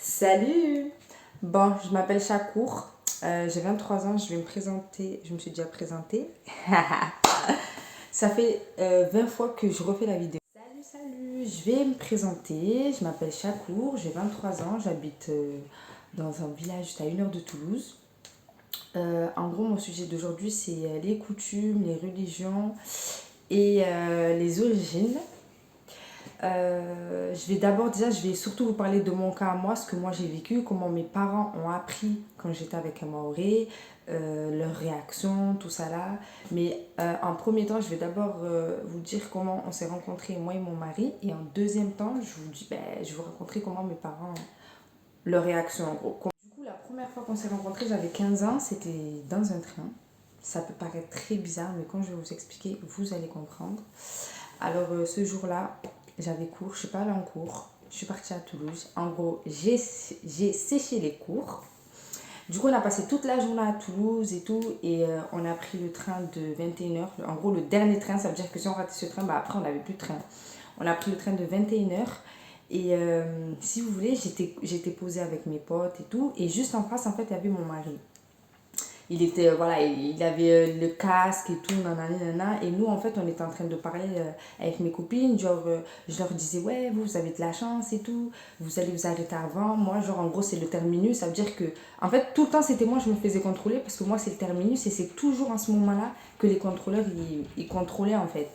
Salut. Bon, je m'appelle Chakour, j'ai 23 ans, je vais me présenter, je me suis déjà présentée. Ça fait 20 fois que je refais la vidéo. Salut, je vais me présenter, je m'appelle Chakour, j'ai 23 ans, j'habite dans un village juste à 1 heure de Toulouse. En gros, mon sujet d'aujourd'hui, c'est les coutumes, les religions et les origines. Je vais surtout vous parler de mon cas à moi, ce que moi j'ai vécu, comment mes parents ont appris quand j'étais avec un Maoré, leurs réactions, tout ça là. Mais en premier temps, je vais d'abord vous dire comment on s'est rencontrés, moi et mon mari. Et en deuxième temps, je vais vous raconter comment mes parents, leurs réactions en gros. Du coup, la première fois qu'on s'est rencontrés, j'avais 15 ans, c'était dans un train. Ça peut paraître très bizarre, mais quand je vais vous expliquer, vous allez comprendre. Alors ce jour-là, j'avais cours, je suis pas allée en cours, je suis partie à Toulouse. En gros, j'ai séché les cours. Du coup, on a passé toute la journée à Toulouse et tout, et on a pris le train de 21 heures. En gros, le dernier train, ça veut dire que si on ratait ce train, bah après on n'avait plus de train. On a pris le train de 21 heures. Et si vous voulez, j'étais posée avec mes potes et tout, et juste en face, en fait, il y avait mon mari. Il était, voilà, il avait le casque et tout, nanana. Et nous, en fait, on était en train de parler avec mes copines. Genre, je leur disais, ouais, vous avez de la chance et tout. Vous allez vous arrêter avant. Moi, genre, en gros, c'est le terminus. Ça veut dire que, en fait, tout le temps, c'était moi, je me faisais contrôler parce que moi, c'est le terminus. Et c'est toujours en ce moment-là que les contrôleurs, ils contrôlaient, en fait.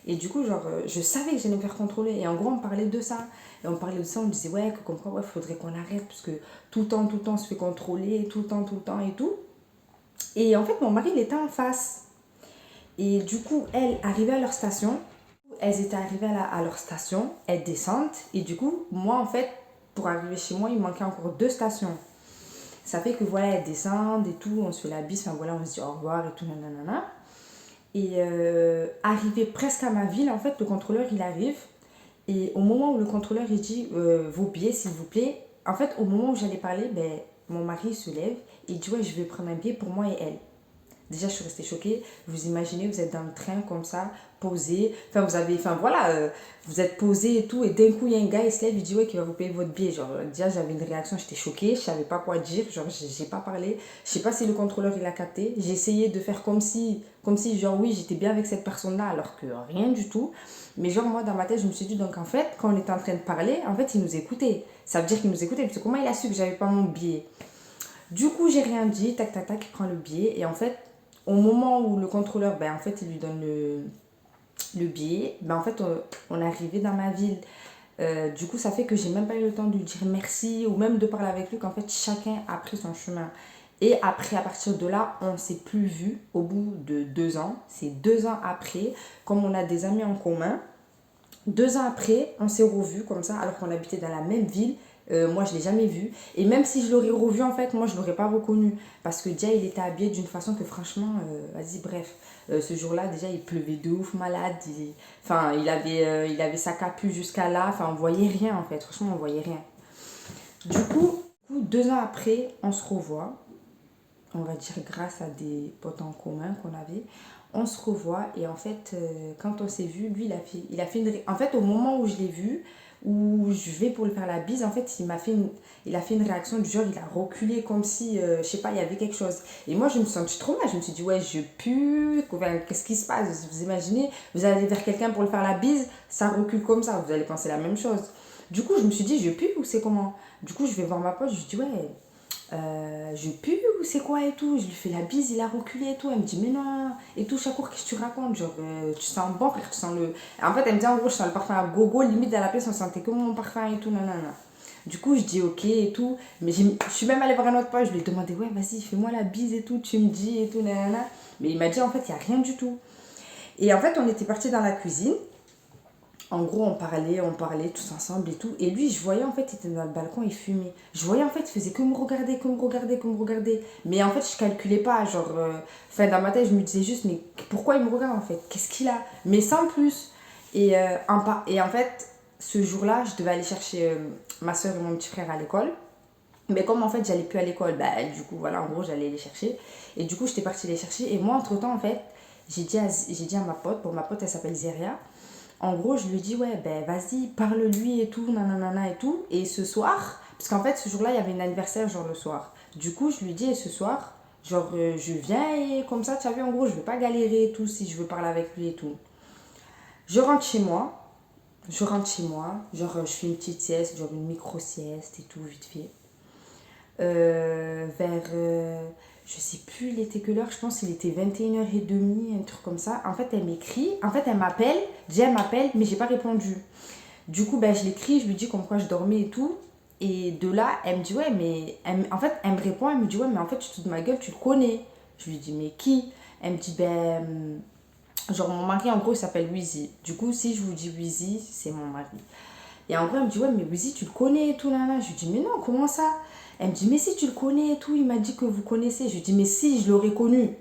Et du coup, genre, je savais que j'allais me faire contrôler. Et en gros, on parlait de ça. Et on parlait de ça, on disait, ouais, que comme quoi, ouais, faudrait qu'on arrête parce que tout le temps, on se fait contrôler, tout le temps et tout. Et en fait, mon mari, il était en face. Et du coup, elles arrivaient à leur station. Elles étaient arrivées à leur station. Elles descendent. Et du coup, moi, en fait, pour arriver chez moi, il manquait encore 2 stations. Ça fait que voilà, elles descendent et tout. On se fait la bise. Enfin voilà, on se dit au revoir et tout, nanana. Et arrivé presque à ma ville, en fait, le contrôleur, il arrive. Et au moment où le contrôleur, il dit vos billets, s'il vous plaît. En fait, au moment où j'allais parler, ben, mon mari se lève et dit ouais, je vais prendre un billet pour moi et elle. Déjà, je suis restée choquée. Vous imaginez, vous êtes dans le train comme ça, posé. Vous êtes posé et tout. Et d'un coup, il y a un gars, il se lève, il dit ouais, qu'il va vous payer votre billet. Genre, déjà, j'avais une réaction, j'étais choquée. Je savais pas quoi dire. Genre, j'ai pas parlé. Je sais pas si le contrôleur, il a capté. J'ai essayé de faire comme si, genre, oui, j'étais bien avec cette personne-là, alors que rien du tout. Mais genre, moi, dans ma tête, je me suis dit, donc en fait, quand on était en train de parler, en fait, il nous écoutait. Ça veut dire qu'il nous écoutait. Parce que comment il a su que j'avais pas mon billet? Du coup, j'ai rien dit. Tac, tac, tac, il prend le billet. Et en fait, au moment où le contrôleur, ben, en fait, il lui donne le billet, ben, en fait, on est arrivé dans ma ville. Du coup, ça fait que j'ai même pas eu le temps de lui dire merci ou même de parler avec lui, qu'en fait, chacun a pris son chemin. Et après, à partir de là, on ne s'est plus vu au bout de 2 ans. C'est 2 ans après, comme on a des amis en commun. 2 ans après, on s'est revus comme ça, alors qu'on habitait dans la même ville. Moi, je ne l'ai jamais vu. Et même si je l'aurais revu, en fait, moi, je ne l'aurais pas reconnu. Parce que déjà, il était habillé d'une façon que, franchement, vas-y, bref. Ce jour-là, déjà, il pleuvait de ouf, malade. Il avait sa capuche jusqu'à là. Enfin, on voyait rien, en fait. Franchement, on voyait rien. Du coup, 2 ans après, on se revoit. On va dire grâce à des potes en commun qu'on avait. On se revoit et en fait, quand on s'est vu, lui, il a fait une... En fait, au moment où je l'ai vu, où je vais pour lui faire la bise, en fait, il a fait une réaction du genre, il a reculé comme si, je sais pas, il y avait quelque chose. Et moi, je me sens trop mal. Je me suis dit, ouais, je pue. Qu'est-ce qui se passe? Vous imaginez, vous allez vers quelqu'un pour lui faire la bise, ça recule comme ça. Vous allez penser la même chose. Du coup, je me suis dit, je pue ou c'est comment? Du coup, je vais voir ma pote, je lui dis, ouais, je pue ou c'est quoi et tout. Je lui fais la bise, il a reculé et tout. Elle me dit mais non et tout. Chakour, qu'est-ce que tu racontes? Genre tu sens bon frère, tu sens le... En fait elle me dit en gros je sens le parfum à gogo, limite à la pièce on sentait que mon parfum et tout, nanana. Du coup je dis ok et tout. Mais je suis même allée voir un autre pote, je lui ai demandé ouais vas-y fais-moi la bise et tout, tu me dis et tout, nanana. Mais il m'a dit en fait il n'y a rien du tout. Et en fait on était partis dans la cuisine. En gros, on parlait tous ensemble et tout. Et lui, je voyais en fait, il était dans le balcon, il fumait. Je voyais en fait, il faisait que me regarder, que me regarder, que me regarder. Mais en fait, je calculais pas. Genre, dans ma tête, je me disais juste, mais pourquoi il me regarde en fait? Qu'est-ce qu'il a? Mais sans plus. Et en fait, ce jour-là, je devais aller chercher ma soeur et mon petit frère à l'école. Mais comme en fait, j'allais plus à l'école, bah du coup, voilà, en gros, j'allais les chercher. Et du coup, j'étais partie les chercher. Et moi, entre-temps, en fait, j'ai dit à ma pote, pour ma pote, elle s'appelle Zeria. En gros, je lui dis, ouais, ben vas-y, parle-lui et tout, nanana et tout. Et ce soir, parce qu'en fait, ce jour-là, il y avait un anniversaire, genre le soir. Du coup, je lui dis, et ce soir, genre, je viens et comme ça, tu as vu, en gros, je vais pas galérer et tout si je veux parler avec lui et tout. Je rentre chez moi, genre, je fais une petite sieste, genre une micro-sieste et tout, vite fait. Vers, je sais plus, il était quelle heure, je pense qu'il était 21h30, un truc comme ça. En fait, elle m'écrit, en fait, elle m'appelle, déjà elle m'appelle, mais j'ai pas répondu. Du coup, ben, je l'écris, je lui dis comme quoi je dormais et tout. Et de là, elle me dit, ouais, mais. En fait, elle me répond, elle me dit, ouais, mais en fait, tu te fous de ma gueule, tu le connais. Je lui dis, mais qui? Elle me dit, ben. Genre, mon mari, en gros, il s'appelle Wheezy. Du coup, si je vous dis Wheezy, c'est mon mari. Et en gros, elle me dit, ouais, mais Wheezy, tu le connais et tout, là, là. Je lui dis, mais non, comment ça? Elle me dit, mais si tu le connais et tout, il m'a dit que vous connaissez. Je lui dis, mais si, je l'aurais connu.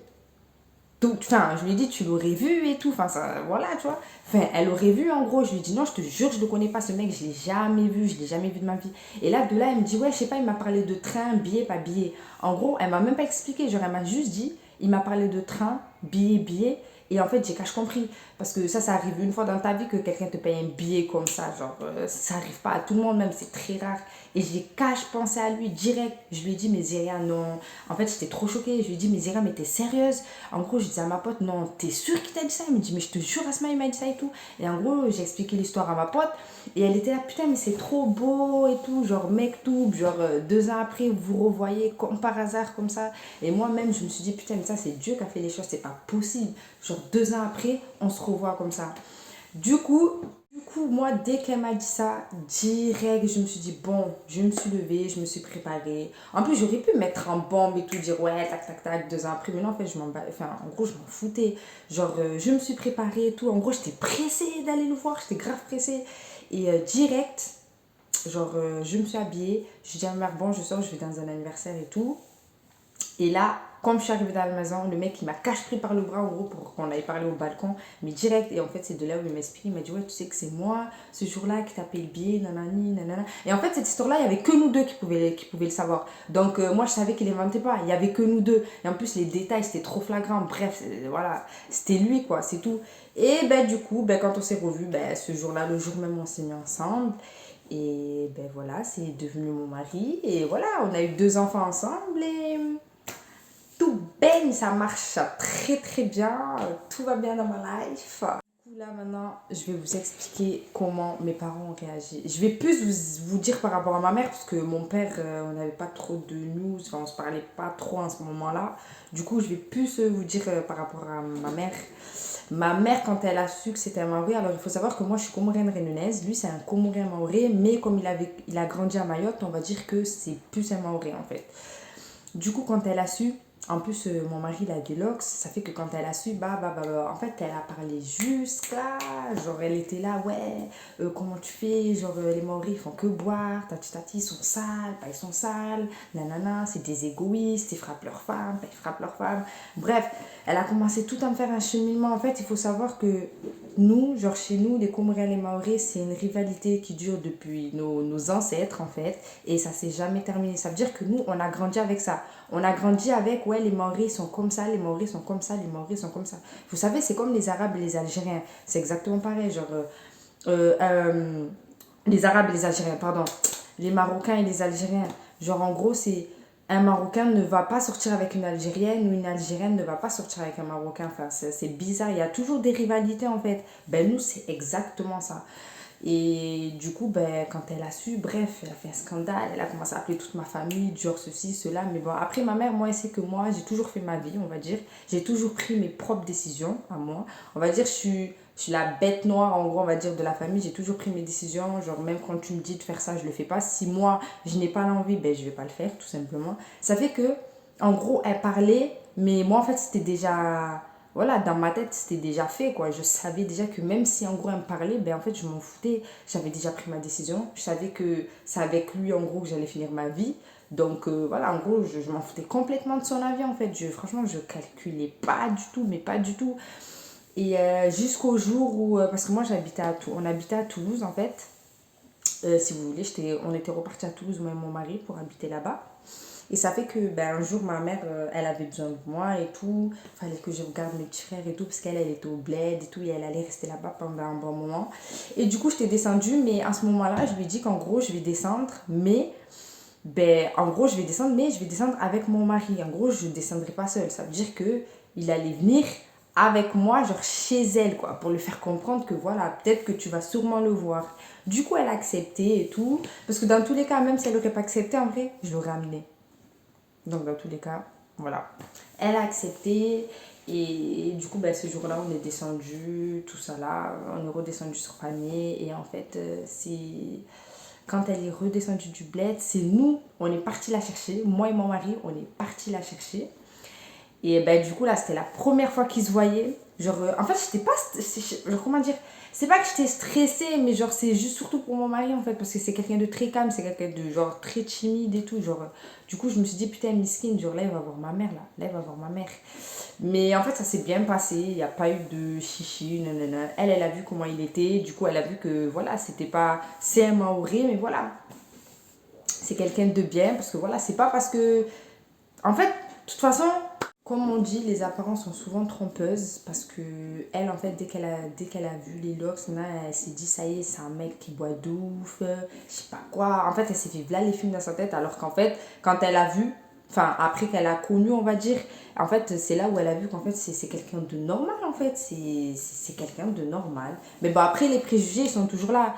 Donc, enfin, je lui ai dit, tu l'aurais vu et tout. Enfin, ça, voilà, tu vois. Enfin, elle aurait vu, en gros. Je lui ai dit, non, je te jure, je ne le connais pas, ce mec. Je ne l'ai jamais vu. Je ne l'ai jamais vu de ma vie. Et là, de là, elle me dit, ouais, je sais pas, il m'a parlé de train, billet, pas billet. En gros, elle m'a même pas expliqué. Genre, elle m'a juste dit, il m'a parlé de train, billet, billet. Et en fait, j'ai cache compris. Parce que ça arrive une fois dans ta vie que quelqu'un te paye un billet comme ça. Genre, ça arrive pas à tout le monde, même. C'est très rare. Et j'ai cache pensé à lui direct. Je lui ai dit, mais Zéria, non. En fait, j'étais trop choquée. Je lui ai dit, mais Zéria, mais t'es sérieuse? En gros, je disais à ma pote, non, t'es sûre qu'il t'a dit ça? Elle me dit, mais je te jure, Asma, il m'a dit ça et tout. Et en gros, j'ai expliqué l'histoire à ma pote. Et elle était là, putain, mais c'est trop beau et tout. Genre, mec, tout. Genre, 2 ans après, vous vous revoyez comme par hasard, comme ça. Et moi-même, je me suis dit, putain, mais ça, c'est Dieu qui a fait les choses. C'est pas possible. Genre, 2 ans après, on se revoit comme ça. Du coup, moi, dès qu'elle m'a dit ça, direct, je me suis dit, bon, je me suis levée, je me suis préparée. En plus, j'aurais pu mettre en bombe et tout, dire, ouais, tac, tac, tac, 2 ans après. Mais non, en fait, enfin, en gros, je m'en foutais. Genre, je me suis préparée et tout. En gros, j'étais pressée d'aller le voir, j'étais grave pressée. Et direct, genre, je me suis habillée. Je dis à ma mère, bon, je sors, je vais dans un anniversaire et tout. Et là, comme je suis arrivée dans la maison, le mec il m'a cache pris par le bras en gros pour qu'on aille parler au balcon, mais direct. Et en fait, c'est de là où il m'explique. Il m'a dit, ouais, tu sais que c'est moi, ce jour-là, qui t'a payé le billet, nanani, nanana. Et en fait, cette histoire-là, il n'y avait que nous deux qui pouvaient le savoir. Donc, moi, je savais qu'il inventait pas. Il n'y avait que nous deux. Et en plus, les détails, c'était trop flagrant. Bref, voilà, c'était lui, quoi, c'est tout. Et ben, du coup, ben, quand on s'est revus, ben, ce jour-là, le jour même, on s'est mis ensemble. Et ben voilà, c'est devenu mon mari. Et voilà, on a eu 2 enfants ensemble et tout baigne, ça marche très très bien, tout va bien dans ma life. Du coup, là maintenant, je vais vous expliquer comment mes parents ont réagi. Je vais plus vous dire par rapport à ma mère, parce que mon père, on n'avait pas trop de news, enfin on se parlait pas trop en ce moment-là. Du coup, je vais plus vous dire par rapport à ma mère. Ma mère, quand elle a su que c'était un Maoré, alors il faut savoir que moi je suis comorienne réunionnaise, lui c'est un comorien maoré, mais comme il a grandi à Mayotte, on va dire que c'est plus un Maoré en fait. Du coup, quand elle a su, en plus, mon mari, il a des locks, ça fait que quand elle a su, en fait, elle a parlé jusqu'à, genre, elle était là, ouais, comment tu fais, genre, les Maoris, ils font que boire, tati, ils sont sales, pas ils sont sales, nanana, c'est des égoïstes, ils frappent leurs femmes, pas ils frappent leurs femmes. Bref, elle a commencé tout à me faire un cheminement. En fait, il faut savoir que nous, genre chez nous, les Comoriens et les Maoris, c'est une rivalité qui dure depuis nos ancêtres, en fait, et ça s'est jamais terminé. Ça veut dire que nous, on a grandi avec ça. On a grandi avec, ouais, les Maoris sont comme ça, les Maoris sont comme ça, les Maoris sont comme ça. Vous savez, c'est comme les Arabes et les Algériens. C'est exactement pareil. Genre, euh, euh, les Arabes et les Algériens, pardon. Les Marocains et les Algériens. Genre, en gros, c'est un Marocain ne va pas sortir avec une Algérienne ou une Algérienne ne va pas sortir avec un Marocain. Enfin, c'est bizarre. Il y a toujours des rivalités, en fait. Ben, nous, c'est exactement ça. Et du coup, ben, quand elle a su, bref, elle a fait un scandale, elle a commencé à appeler toute ma famille, genre ceci, cela. Mais bon, après, ma mère, moi, elle sait que moi, j'ai toujours fait ma vie, on va dire. J'ai toujours pris mes propres décisions à moi. On va dire, je suis la bête noire, en gros, on va dire, de la famille. J'ai toujours pris mes décisions. Genre, même quand tu me dis de faire ça, je le fais pas. Si moi, je n'ai pas l'envie, ben, je vais pas le faire, tout simplement. Ça fait que, en gros, elle parlait, mais moi, en fait, c'était déjà voilà, dans ma tête, c'était déjà fait, quoi. Je savais déjà que même si en gros elle me parlait, ben en fait, je m'en foutais. J'avais déjà pris ma décision. Je savais que c'est avec lui, en gros, que j'allais finir ma vie. Donc voilà, en gros, je m'en foutais complètement de son avis, en fait. Franchement, je calculais pas du tout, mais pas du tout. Et jusqu'au jour où, parce que moi, on habitait à Toulouse, en fait. Si vous voulez, on était reparti à Toulouse, moi et mon mari, pour habiter là-bas. Et ça fait que ben, un jour, ma mère, elle avait besoin de moi et tout. Il fallait que je regarde mes petits frères et tout, parce qu'elle, elle était au bled et tout, et elle allait rester là-bas pendant un bon moment. Et du coup, j'étais descendue, mais à ce moment-là, je lui ai dit qu'en gros, je vais descendre, mais ben, en gros, je vais descendre, mais je vais descendre avec mon mari. En gros, je ne descendrai pas seule. Ça veut dire que il allait venir avec moi, genre chez elle, quoi, pour lui faire comprendre que voilà, peut-être que tu vas sûrement le voir. Du coup, elle a accepté et tout. Parce que dans tous les cas, même si elle n'aurait pas accepté, en vrai, je l'aurais amené. Donc, dans tous les cas, voilà. Elle a accepté. Et du coup, ben, ce jour-là, on est descendu, tout ça là. On est redescendu sur panier. Et en fait, c'est quand elle est redescendue du bled, c'est nous, on est parti la chercher. Moi et mon mari, on est parti la chercher. Et ben, du coup, là, c'était la première fois qu'ils se voyaient. Genre, en fait, j'étais pas. Genre, comment dire? C'est pas que j'étais stressée, mais genre, c'est juste surtout pour mon mari, en fait, parce que c'est quelqu'un de très calme, c'est quelqu'un de genre très timide et tout. Genre, du coup, je me suis dit, putain, Miskine, genre, là, il va voir ma mère, là. Là, il va voir ma mère. Mais en fait, ça s'est bien passé. Il n'y a pas eu de chichi, nanana. Elle a vu comment il était. Du coup, elle a vu que, voilà, c'était pas. C'est un Maoré, mais voilà. C'est quelqu'un de bien, parce que voilà, c'est pas parce que. En fait, de toute façon, comme on dit, les apparences sont souvent trompeuses parce que elle, en fait, dès qu'elle a vu les locks, là, elle s'est dit, ça y est, c'est un mec qui boit d'ouf, je sais pas quoi. En fait, elle s'est fait là les films dans sa tête, alors qu'en fait, quand elle a vu, enfin, après qu'elle a connu, on va dire, en fait, c'est là où elle a vu qu'en fait, c'est quelqu'un de normal, en fait. C'est quelqu'un de normal. Mais bon, après, les préjugés, ils sont toujours là.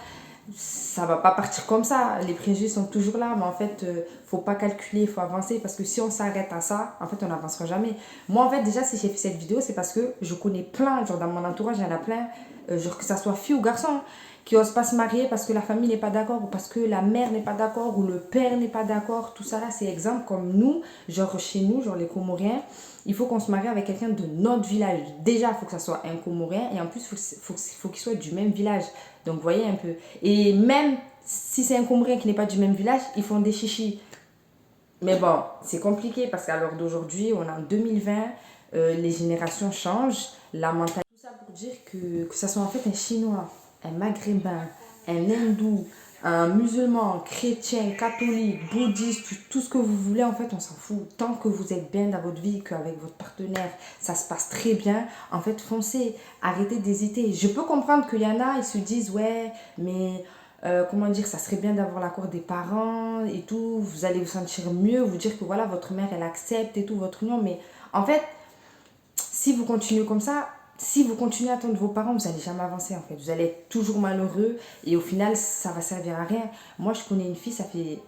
Ça va pas partir comme ça. Les préjugés sont toujours là, mais en fait, faut pas calculer, il faut avancer parce que si on s'arrête à ça, en fait, on n'avancera jamais. Moi, en fait, déjà, si j'ai fait cette vidéo, c'est parce que je connais plein, genre dans mon entourage, il y en a plein, genre que ça soit fille ou garçon, qui osent pas se marier parce que la famille n'est pas d'accord ou parce que la mère n'est pas d'accord ou le père n'est pas d'accord. Tout ça là, c'est exemple comme nous, genre chez nous, genre les Comoriens. Il faut qu'on se marie avec quelqu'un de notre village. Déjà, il faut que ça soit un Comorien et en plus, faut qu'il soit du même village. Donc, vous voyez un peu. Et même si c'est un Comorien qui n'est pas du même village, ils font des chichis. Mais bon, c'est compliqué parce qu'à l'heure d'aujourd'hui, on est en 2020, les générations changent, la mentalité. Tout ça pour dire que ça soit en fait un Chinois, un Maghrébin, un Hindou, un musulman, chrétien, catholique, bouddhiste, tout ce que vous voulez, en fait, on s'en fout. Tant que vous êtes bien dans votre vie, qu'avec votre partenaire, ça se passe très bien, en fait, foncez, arrêtez d'hésiter. Je peux comprendre qu'il y en a, ils se disent, ouais, mais comment dire, ça serait bien d'avoir l'accord des parents et tout, vous allez vous sentir mieux, vous dire que voilà, votre mère, elle accepte et tout, votre union, mais en fait, si vous continuez comme ça, si vous continuez à attendre vos parents, vous n'allez jamais avancer en fait. Vous allez être toujours malheureux et au final, ça va servir à rien. Moi, je connais une fille,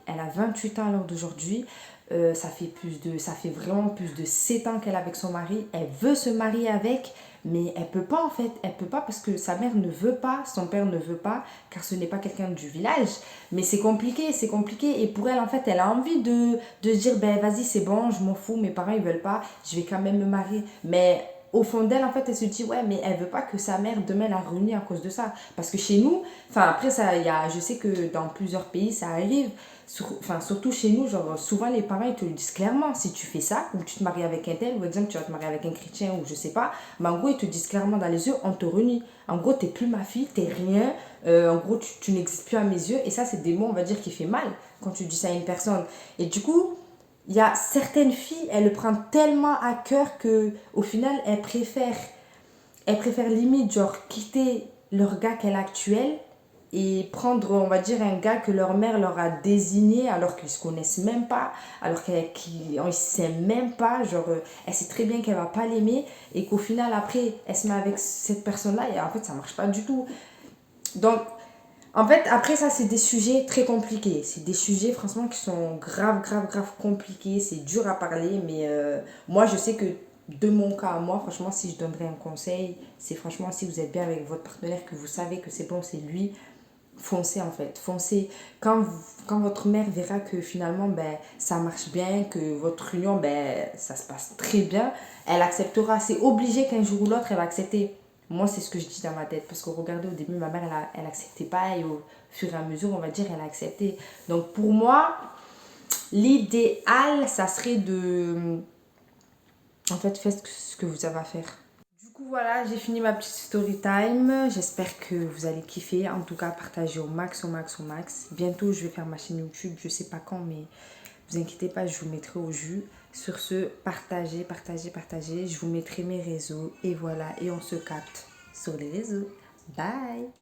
elle a 28 ans à l'heure d'aujourd'hui. Ça fait vraiment plus de 7 ans qu'elle est avec son mari. Elle veut se marier avec, mais elle peut pas en fait. Elle peut pas parce que sa mère ne veut pas, son père ne veut pas, car ce n'est pas quelqu'un du village. Mais c'est compliqué, c'est compliqué. Et pour elle, en fait, elle a envie de dire, ben vas-y, c'est bon, je m'en fous, mes parents, ils veulent pas, je vais quand même me marier. Mais au fond d'elle, en fait, elle se dit, ouais, mais elle veut pas que sa mère, demain, la ruine à cause de ça. Parce que chez nous, enfin, après, ça, je sais que dans plusieurs pays, ça arrive, surtout chez nous, genre, souvent, les parents, ils te le disent clairement. Si tu fais ça, ou tu te maries avec un tel, ou exemple, tu vas te marier avec un chrétien, ou je sais pas, mais en gros, ils te disent clairement dans les yeux, on te renie. En gros, t'es plus ma fille, t'es rien. En gros, tu n'existes plus à mes yeux. Et ça, c'est des mots, on va dire, qui fait mal quand tu dis ça à une personne. Et du coup, il y a certaines filles, elles le prennent tellement à cœur que au final, elles préfèrent limite genre quitter leur gars qu'elle a actuel et prendre, on va dire, un gars que leur mère leur a désigné alors qu'ils se connaissent même pas, alors qu'ils ne s'aiment même pas, genre elle sait très bien qu'elle va pas l'aimer et qu'au final après elle se met avec cette personne là et en fait ça marche pas du tout. Donc en fait, après ça, c'est des sujets très compliqués. C'est des sujets, franchement, qui sont grave, grave, grave compliqués. C'est dur à parler, mais moi, je sais que de mon cas à moi, franchement, si je donnerais un conseil, c'est franchement, si vous êtes bien avec votre partenaire, que vous savez que c'est bon, c'est lui, foncez en fait. Foncez. Quand votre mère verra que finalement, ben, ça marche bien, que votre union, ben, ça se passe très bien, elle acceptera. C'est obligé qu'un jour ou l'autre, elle va accepter. Moi, c'est ce que je dis dans ma tête. Parce que regardez, au début, ma mère, elle acceptait pas. Et au fur et à mesure, on va dire, elle a accepté. Donc, pour moi, l'idéal, ça serait de... En fait, faites ce que vous avez à faire. Du coup, voilà, j'ai fini ma petite story time. J'espère que vous allez kiffer. En tout cas, partagez au max, au max, au max. Bientôt, je vais faire ma chaîne YouTube. Je sais pas quand, mais Vous inquiétez pas, je vous mettrai au jus. Sur ce, partagez, partagez, partagez. Je vous mettrai mes réseaux. Et voilà, et on se capte sur les réseaux. Bye!